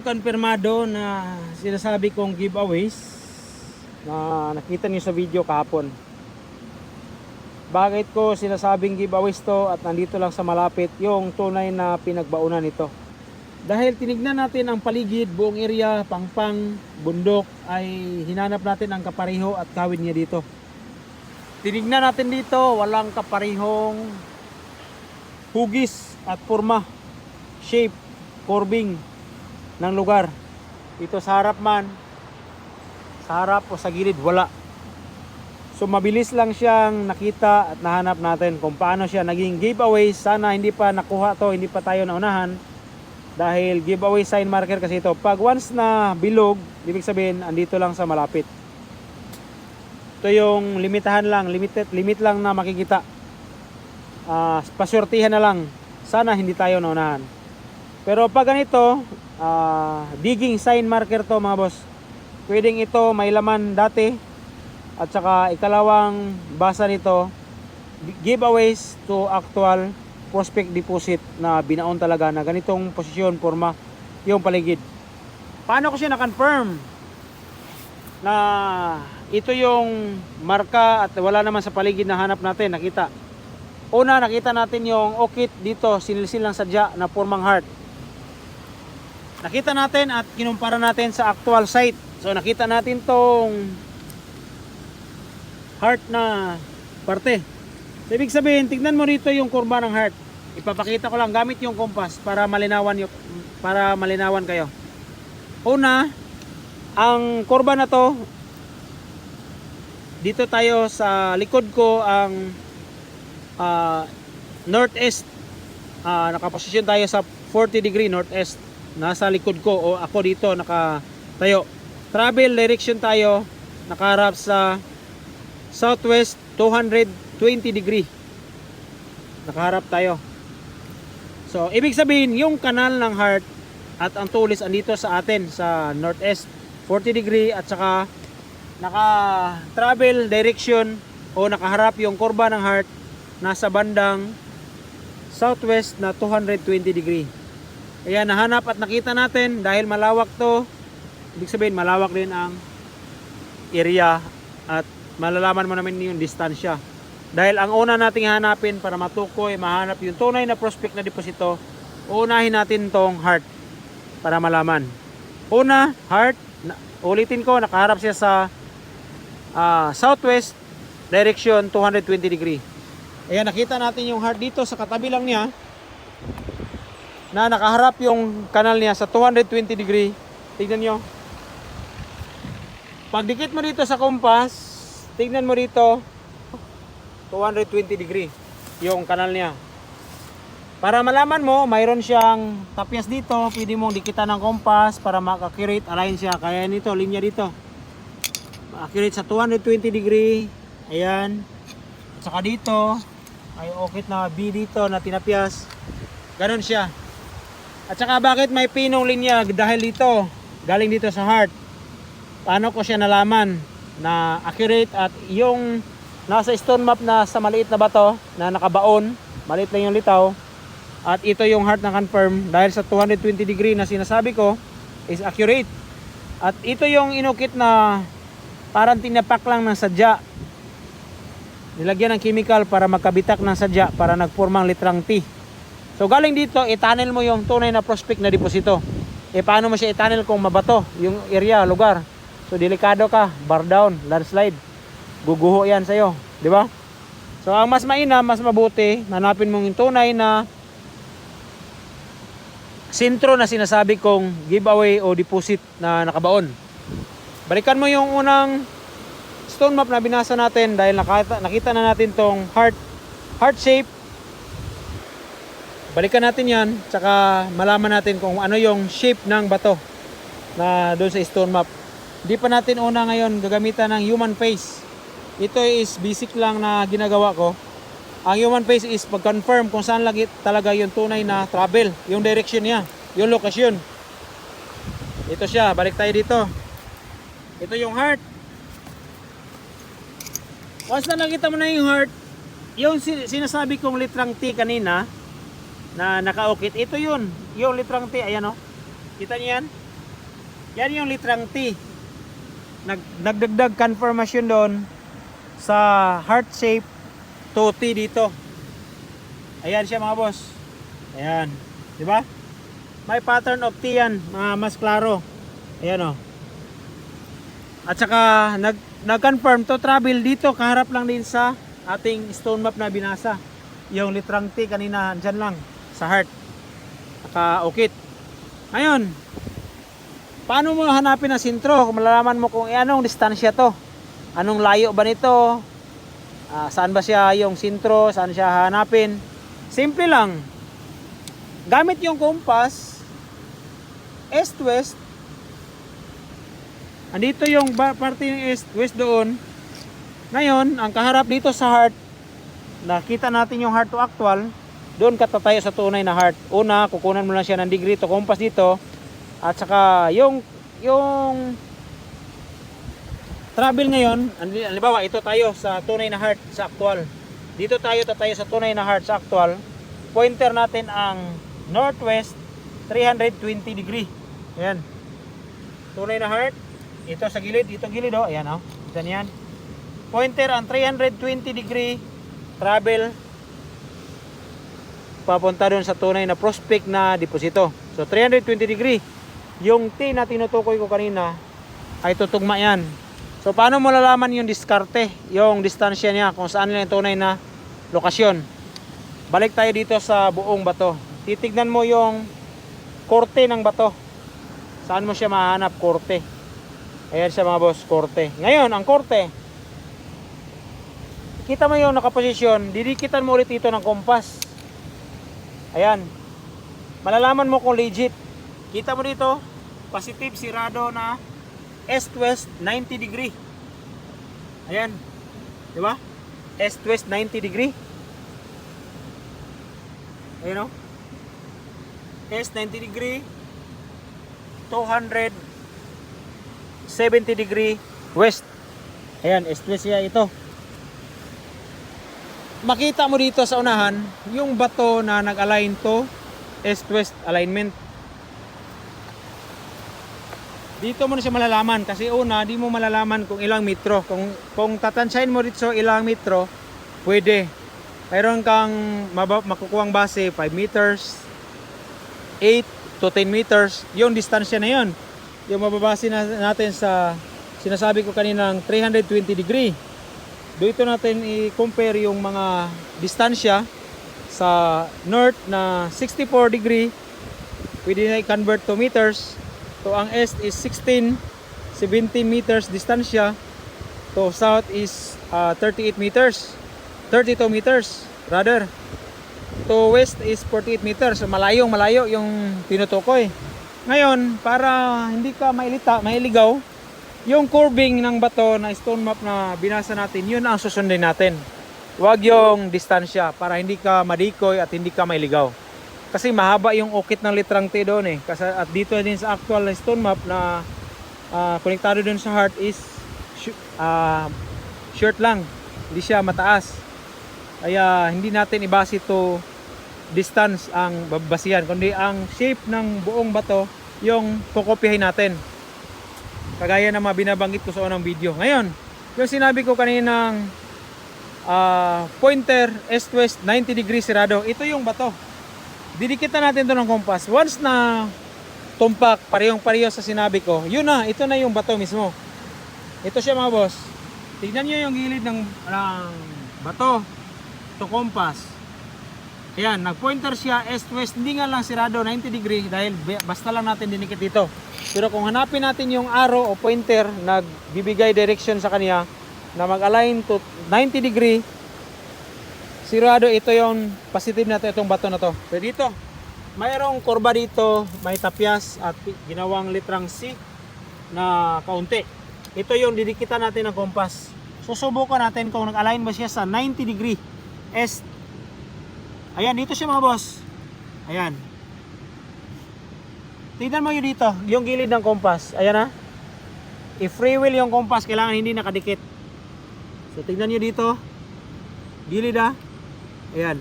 konfirmado na sinasabi kong giveaways na nakita niyo sa video kahapon. Bakit ko sinasabing giveaways to at nandito lang sa malapit yung tunay na pinagbaunan nito? Dahil tinignan natin ang paligid, buong area, pangpang, bundok, ay hinanap natin ang kapareho at kawin niya dito. Tinignan natin dito, walang kaparehong hugis at forma, shape, curving ng lugar. Dito sa harap man, sa harap o sa gilid, wala. So mabilis lang siyang nakita at nahanap natin kung paano siya naging giveaway. Sana hindi pa nakuha to, hindi pa tayo naunahan. Dahil giveaway sign marker kasi ito. Pag once na bilog, ibig sabihin andito lang sa malapit. Ito yung limitahan lang, limit lang na makikita. Pasortihan na lang. Sana hindi tayo naunahan. Pero pag ganito, digging sign marker to mga boss. Pwedeng ito may laman dati. At saka ikalawang basa nito, giveaways to actual prospect deposit na binaon talaga na ganitong posisyon, forma, yung paligid. Paano ko siya na-confirm na ito yung marka at wala naman sa paligid na hanap natin, nakita. Una, nakita natin yung okit dito, sinilsil lang sadya na formang heart. Nakita natin at kinumpara natin sa actual site. So nakita natin tong heart na parte. So, ibig sabihin, tignan mo rito yung kurba ng heart. Ipapakita ko lang gamit yung kompas para malinawan kayo. Una, ang kurba na to, dito tayo sa likod ko ang northeast. Nakaposisyon tayo sa 40 degree northeast. Nasa likod ko o ako dito nakatayo. Travel direction tayo, nakaharap sa southwest 220 degree. Nakaharap tayo. So, ibig sabihin, yung kanal ng heart at ang tulis andito sa atin sa northeast 40 degree at saka naka-travel direction o nakaharap yung kurba ng heart nasa bandang southwest na 220 degree. Kaya nahanap at nakita natin dahil malawak to. Ibig sabihin, malawak din ang area at malalaman mo naman yung distansya. Dahil ang una nating hanapin para matukoy, mahanap yung tunay na prospect na deposito, unahin natin tong heart para malaman. Una, heart, ulitin ko, nakaharap siya sa southwest direction 220 degree. Ayan, nakita natin yung heart dito sa katabi lang niya na nakaharap yung kanal niya sa 220 degree. Tignan nyo. Pagdikit mo dito sa kompas, tignan mo dito 220 degree yung kanal niya. Para malaman mo, mayroon siyang tapyas dito. Pwede mong dikitan ng kompas para maka-accurate, align siya. Kaya nito, linya dito. Accurate sa 220 degree. Ayan. At saka dito, ay okit na B dito na tinapyas. Ganon siya. At saka bakit may pinong linya? Dahil dito, galing dito sa heart. Paano ko siya nalaman na accurate at yung nasa stone map na sa maliit na bato na nakabaon, maliit lang yung litaw, at ito yung heart na confirm dahil sa 220 degree na sinasabi ko is accurate. At ito yung inukit na parang tinapak lang ng sadya, nilagyan ng chemical para magkabitak ng sadya para nagpormang litrang T. So galing dito, i-tunnel mo yung tunay na prospect na deposito. Paano mo siya i-tunnel kung mabato yung area, lugar? So delikado ka, bar down, landslide. Guguho yan sa'yo, di ba? So ang mas mainam, mas mabuti, hanapin mong yung tunay na sentro na sinasabi kong giveaway o deposit na nakabaon. Balikan mo yung unang stone map na binasa natin dahil nakita na natin tong heart shape. Balikan natin yan, tsaka malaman natin kung ano yung shape ng bato na doon sa stone map. Hindi pa natin una ngayon gagamitan ng human face. Ito is basic lang na ginagawa ko. Ang human face is pag-confirm kung saan lagi talaga yung tunay na travel, yung direction niya, yung lokasyon. Ito siya, balik tayo dito. Ito yung heart. Once na nakita mo na yung heart, yung sinasabi kong litrang T kanina, na nakaukit, ito yun, yung litrang T, ayan o, kita niyo yan, Yan yung litrang T. Nagdagdag confirmation doon sa heart shape to T dito. Ayan siya mga boss. Ayan. Di ba? May pattern of T yan. Mas klaro. Ayan o. At saka nag-confirm to travel dito. Kaharap lang din sa ating stone map na binasa. Yung litrang T kanina dyan lang sa heart. Naka-ukit. Ngayon, paano mo hanapin ang sintro? Kung malalaman mo kung anong distansya to. Anong layo ba nito? Saan ba siya yung sintro? Saan siya hanapin? Simple lang. Gamit yung compass, east-west. Andito yung parte ng east-west doon. Ngayon, ang kaharap dito sa heart, nakita natin yung heart to actual. Doon ka tatayo sa tunay na heart. Una, kukunan mo lang siya ng degree to compass dito. At saka yung travel ngayon, halimbawa ito tayo sa tunay na heart sa actual. Dito tayo tatayo sa tunay na heart sa actual. Pointer natin ang northwest 320 degree. Ayan. Tunay na heart. Ito sa gilid, ito gilid oh. Ayan oh. Diyan yan. Pointer ang 320 degree travel papunta doon sa tunay na prospect na deposito. So 320 degree. Yung T na tinutukoy ko kanina ay tutugma yan. So paano mo lalaman yung diskarte, yung distansya niya, kung saan yung tunay na lokasyon? Balik tayo dito sa buong bato. Titignan mo yung korte ng bato. Saan mo siya mahanap? Korte. Ayan siya mga boss, korte. Ngayon, ang korte, kita mo yung nakaposisyon, didikitan mo ulit ito ng kompas. Ayan. Malalaman mo kung legit. Kita mo dito, positive sirado na east-west 90 degree. Ayan. Di ba? East-west 90 degree. Ayan o. East 90 degree. 270 degree west. Ayan, east-west siya ito. Makita mo dito sa unahan yung bato na nag-align to east-west alignment. Dito mo na siya malalaman kasi una, di mo malalaman kung ilang metro. Kung tatansyahin mo dito ilang metro, pwede. Mayroon kang makukuhang base 5 meters, 8 to 10 meters. Yung distansya na yun. Yung mababase natin sa sinasabi ko kaninang 320 degree. Dito natin i-compare yung mga distansya sa north na 64 degree. Pwede na i-convert to meters. So ang east is 17 meters distansya. To south is 38 meters. 32 meters rather. To west is 48 meters. So malayo yung tinutukoy. Ngayon, para hindi ka mailigaw, yung curving ng bato na stone map na binasa natin, yun ang susundin natin. Huwag yung distansya para hindi ka madikoy at hindi ka mailigaw. Kasi mahaba yung ukit ng litrang T doon eh. Kasi, at dito din sa actual stone map na konektado doon sa heart is short lang. Hindi siya mataas. Kaya hindi natin ibase to distance ang babasihan, kundi ang shape ng buong bato yung kukopyahin natin. Kagaya ng mga binabanggit ko sa unang video. Ngayon, yung sinabi ko kaninang pointer east-west 90 degrees sirado, ito yung bato. Didikitan natin ito ng kompas. Once na tumpak, parehong-pareho sa sinabi ko, yun na, ito na yung bato mismo. Ito siya mga boss. Tignan nyo yung gilid ng bato. Ito kompas. Ayan, nag-pointer siya east-west, hindi nga lang sirado 90 degree dahil basta lang natin dinikit dito. Pero kung hanapin natin yung arrow o pointer, nagbibigay direction sa kanya na mag-align to 90 degree, sirado, ito yung positive natin itong bato na to. So dito, mayroong kurba dito, may tapyas at ginawang litrang C na kaunti. Ito yung didikitan natin ng kompas. Susubukan natin kung nag-align ba siya sa 90 degree east. Ayan, dito siya mga boss. Ayan. Tingnan mo yun dito, yung gilid ng kompas. Ayan ha. I-free wheel yung kompas, kailangan hindi nakadikit. So tingnan nyo dito. Gilid ha. Ayan.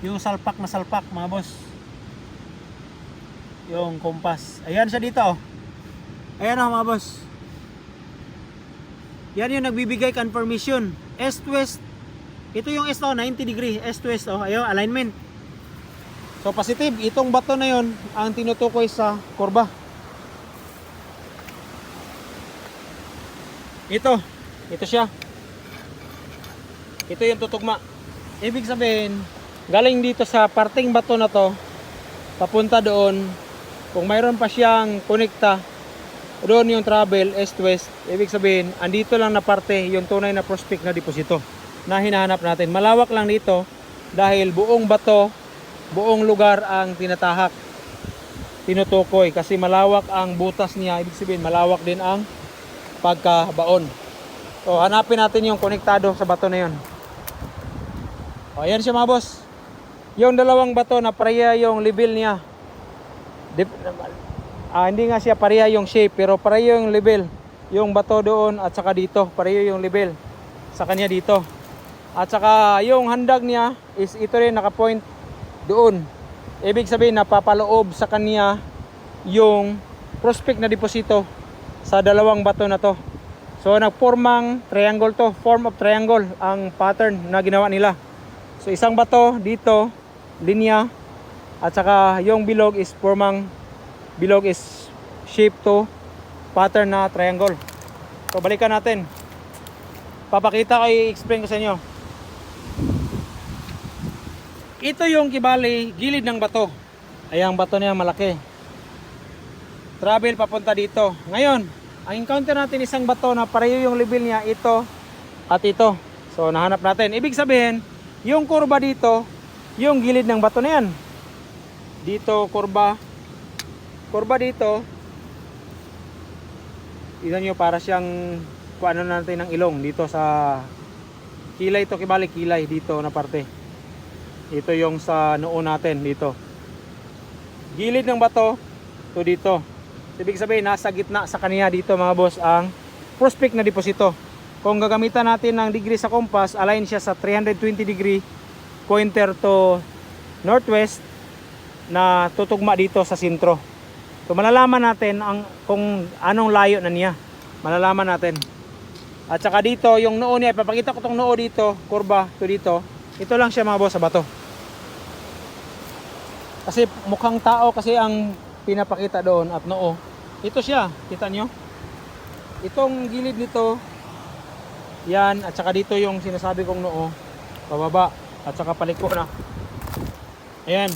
Yung salpak na salpak mga boss. Yung compass. Ayan siya dito. Ayan o mga boss. Yan yung nagbibigay confirmation. East west. Ito yung east 90 degree. East west Ayun, alignment. So positive. Itong bato na yon ang tinutukoy sa kurba. Ito siya. Ito yung tutugma. Ibig sabihin, galing dito sa parting bato na to, papunta doon. Kung mayroon pa siyang konekta, doon yung travel east-west. Ibig sabihin, andito lang na parte yung tunay na prospect na deposito na hinahanap natin. Malawak lang dito dahil buong bato, buong lugar ang tinatahak, tinutukoy. Kasi malawak ang butas niya. Ibig sabihin, malawak din ang pagkabaon. So hanapin natin yung konektado sa bato na yun. O ayan siya mga boss. Yung dalawang bato na pareha yung level niya. Hindi nga siya pareha yung shape, pero pareha yung level. Yung bato doon at saka dito, pareha yung level sa kanya dito. At saka yung handag niya is ito rin nakapoint doon. Ibig sabihin napapaloob sa kanya yung prospect na deposito sa dalawang bato na to. So nagpormang triangle to, form of triangle ang pattern na ginawa nila. So isang bato dito, linya, at saka yung bilog is shape to pattern na triangle. So balikan natin. Papakita ko, i-explain ko sa inyo. Ito yung kibali gilid ng bato. Ay ang bato niya malaki. Travel papunta dito. Ngayon, ang encounter natin isang bato na pareho yung level niya, ito at ito. So nahanap natin. Ibig sabihin, yung kurba dito, yung gilid ng bato na yan. Dito kurba. Kurba dito. Tignan nyo, para siyang kuano natin ng ilong dito sa kilay to, kibali kilay dito na parte. Ito yung sa noo natin dito. Gilid ng bato to dito. Ibig sabihin, nasa gitna sa kanya dito mga boss ang prospect na deposito. Kung gagamitan natin ng degree sa compass, align siya sa 320 degree pointer to northwest na tutugma dito sa sentro. So malalaman natin kung anong layo na niya. Malalaman natin. At saka dito, yung noo niya, ipapakita ko tong noo dito, kurba to dito. Ito lang siya mga boss sa bato. Kasi mukhang tao kasi ang pinapakita doon at noo. Ito siya, kita nyo? Itong gilid nito, yan, at saka dito yung sinasabi kong noo, pababa, at saka paliko na. Ayan.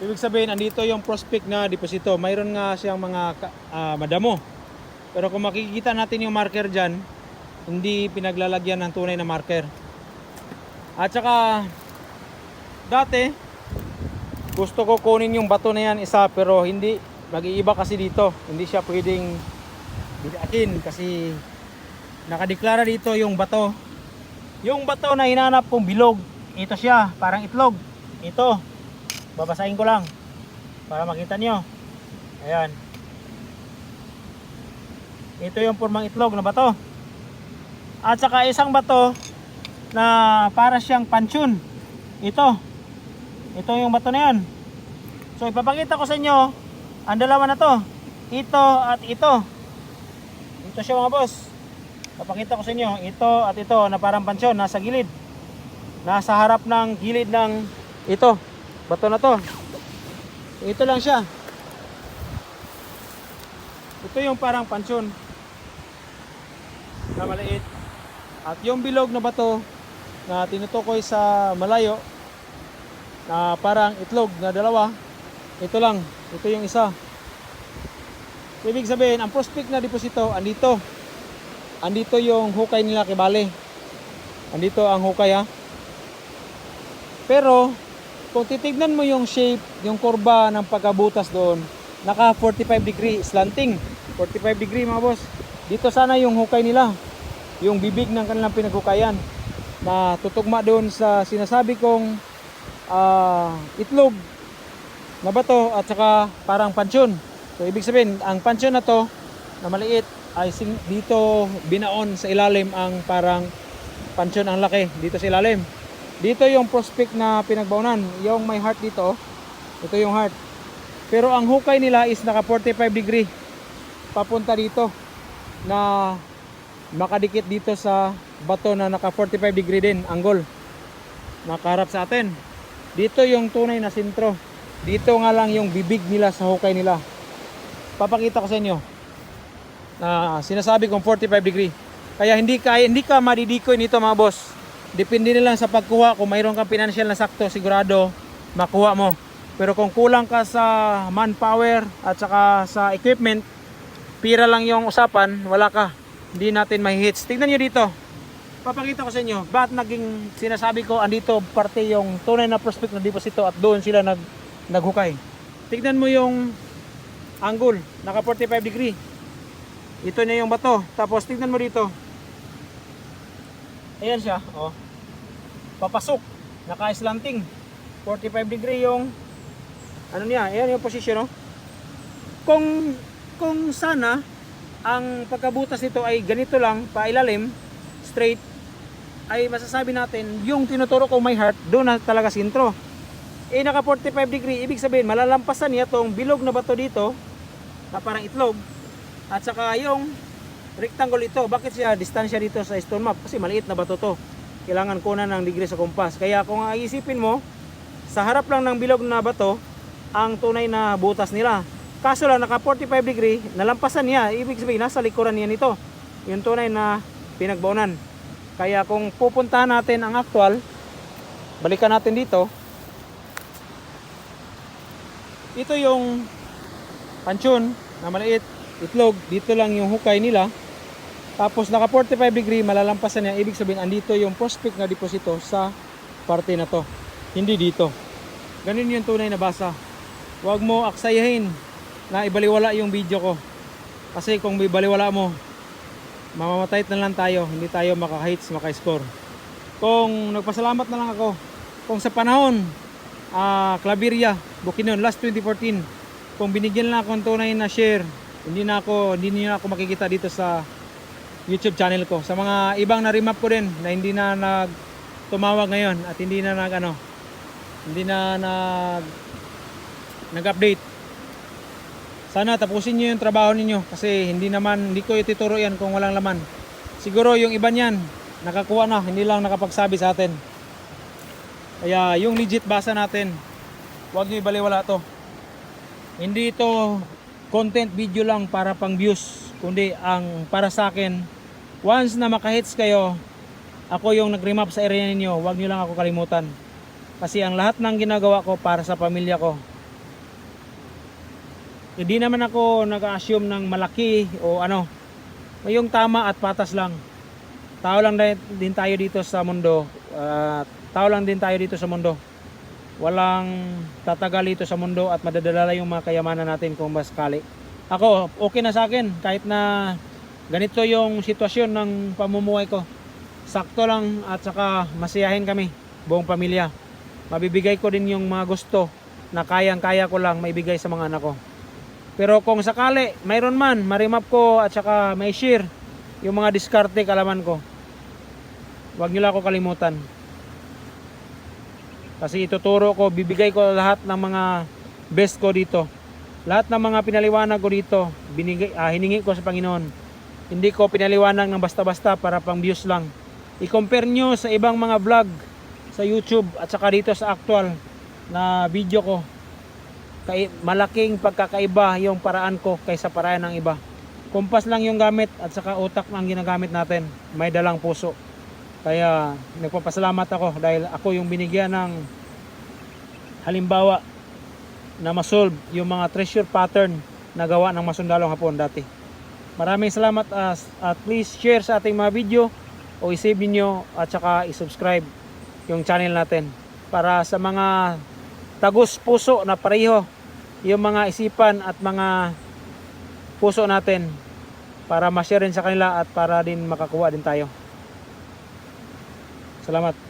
Ibig sabihin, andito yung prospect na deposito. Mayroon nga siyang mga madamo. Pero kung makikita natin yung marker dyan, hindi pinaglalagyan ng tunay na marker. At saka, dati, gusto ko kunin yung bato na yan isa, pero hindi, mag-iiba kasi dito. Hindi siya pwedeng bidakin kasi nakadeklara dito yung bato. Yung bato na hinanap kong bilog, ito siya, parang itlog. Ito, babasahin ko lang para makita nyo. Ayan. Ito yung formang itlog na bato. At saka isang bato na para siyang pansyon. Ito yung bato na yan. So ipapakita ko sa inyo ang dalawa na to. Ito at ito. Ito siya mga boss. Papakita ko sa inyo, ito at ito na parang pansyon, nasa gilid. Nasa harap ng gilid ng ito, bato na to. Ito lang siya. Ito yung parang pansyon na maliit. At yung bilog na bato na tinutukoy sa malayo na parang itlog na dalawa, ito lang. Ito yung isa. Ibig sabihin, ang prospect na deposito, andito. Andito yung hukay nila kibali. Andito ang hukay ha. Pero kung titignan mo yung shape, yung kurba ng pagkabutas doon, naka 45 degree slanting. 45 degree mga boss. Dito sana yung hukay nila. Yung bibig ng kanilang pinaghukayan na tutugma doon sa sinasabi kong itlog na bato at saka parang pansyon. So ibig sabihin, ang pansyon na to na maliit ay dito binaon sa ilalim ang parang pansyon ang laki dito sa ilalim. Dito yung prospect na pinagbaunan, yung may heart dito. Ito yung heart. Pero ang hukay nila is naka 45 degree papunta dito na makadikit dito sa bato na naka 45 degree din angle nakaharap sa atin. Dito yung tunay na sentro. Dito nga lang yung bibig nila sa hukay nila. Papakita ko sa inyo na sinasabi kong 45 degree. Kaya hindi ka madidikoy nito mga boss. Depende na lang sa pagkuha. Kung mayroon kang financial na sakto, sigurado makuha mo. Pero kung kulang ka sa manpower at saka sa equipment, pira lang yung usapan, wala ka. Hindi natin mahihits. Tignan nyo dito. Papakita ko sa inyo. Bakit naging sinasabi ko andito parte yung tunay na prospect na deposito at doon sila naghukay. Tignan mo yung angle. Naka 45 degree. Ito na yung bato. Tapos tignan mo dito. Ayan siya. Oh. Papasok. Naka-slanting. 45 degree yung ano niya. Ayan yung position. Oh. Kung sana ang pagkabutas nito ay ganito lang, pailalim, straight, ay masasabi natin yung tinuturo ko may heart, doon na talaga sintro. Eh naka 45 degree, ibig sabihin malalampasan niya tong bilog na bato dito na parang itlog at saka yung rectangle ito. Bakit siya distansya dito sa stone map? Kasi maliit na bato to. Kailangan kunan ng degree sa kompas. Kaya kung iisipin mo, sa harap lang ng bilog na bato ang tunay na butas nila. Kaso lang naka 45 degree, nalampasan niya. Ibig sabihin nasa likuran niya nito. Yung tunay na pinagbaunan. Kaya kung pupuntahan natin ang actual, balikan natin dito. Ito yung pansyon na maliit, itlog. Dito lang yung hukay nila. Tapos naka 45 degree, malalampasan niya. Ibig sabihin andito yung prospect na deposito sa parte na to. Hindi dito. Ganun yung tunay na basa. Huwag mo aksayahin na ibaliwala yung video ko. Kasi kung ibaliwala mo, mamamatay na lang tayo. Hindi tayo maka-hits, maka-score. Kung nagpasalamat na lang ako, kung sa panahon, Claveria, Bukidnon, last 2014, kung binigyan lang ako ng tunay na share, hindi niyo ako makikita dito sa YouTube channel ko. Sa mga ibang na-remap ko din na hindi na tumawag ngayon at hindi na nag-update. Sana tapusin niyo yung trabaho ninyo kasi hindi ko ituturo yan kung walang laman. Siguro yung iba niyan nakakuha na, hindi lang nakapagsabi sa atin. Kaya yung legit basa natin, huwag niyo ibaliwala to. Hindi ito content video lang para pang views, kundi ang para sa akin, once na makahits kayo, ako yung nag-remap sa area ninyo, huwag niyo lang ako kalimutan. Kasi ang lahat ng ginagawa ko para sa pamilya ko. Hindi naman ako nag-assume ng malaki o ano. Yung tama at patas lang. Tao lang din tayo dito sa mundo. Walang tatagal dito sa mundo at madadala yung mga kayamanan natin kung baskali. Ako, okay na sa akin kahit na ganito yung sitwasyon ng pamumuhay ko. Sakto lang at saka masiyahin kami, buong pamilya. Mabibigay ko din yung mga gusto na kayang-kaya ko lang maibigay sa mga anak ko. Pero kung sakali, mayroon man, marimap ko at saka may share yung mga diskarte kalaman ko. Huwag nyo lang ako kalimutan. Kasi ituturo ko, bibigay ko lahat ng mga best ko dito. Lahat ng mga pinaliwanag ko dito, hiningi ko sa Panginoon. Hindi ko pinaliwanag ng basta-basta para pang views lang. I-compare nyo sa ibang mga vlog sa YouTube at saka dito sa actual na video ko. Malaking pagkakaiba yung paraan ko kaysa paraan ng iba. Kumpas lang yung gamit at saka utak ang ginagamit natin. May dalang puso. Kaya nagpapasalamat ako dahil ako yung binigyan ng halimbawa na masolve yung mga treasure pattern na gawa ng Masundalong Hapon dati. Maraming salamat at please share sa ating mga video o i-save niyo at saka i-subscribe yung channel natin para sa mga tagus puso na pareho yung mga isipan at mga puso natin para ma-share rin sa kanila at para din makakuha din tayo. Salamat.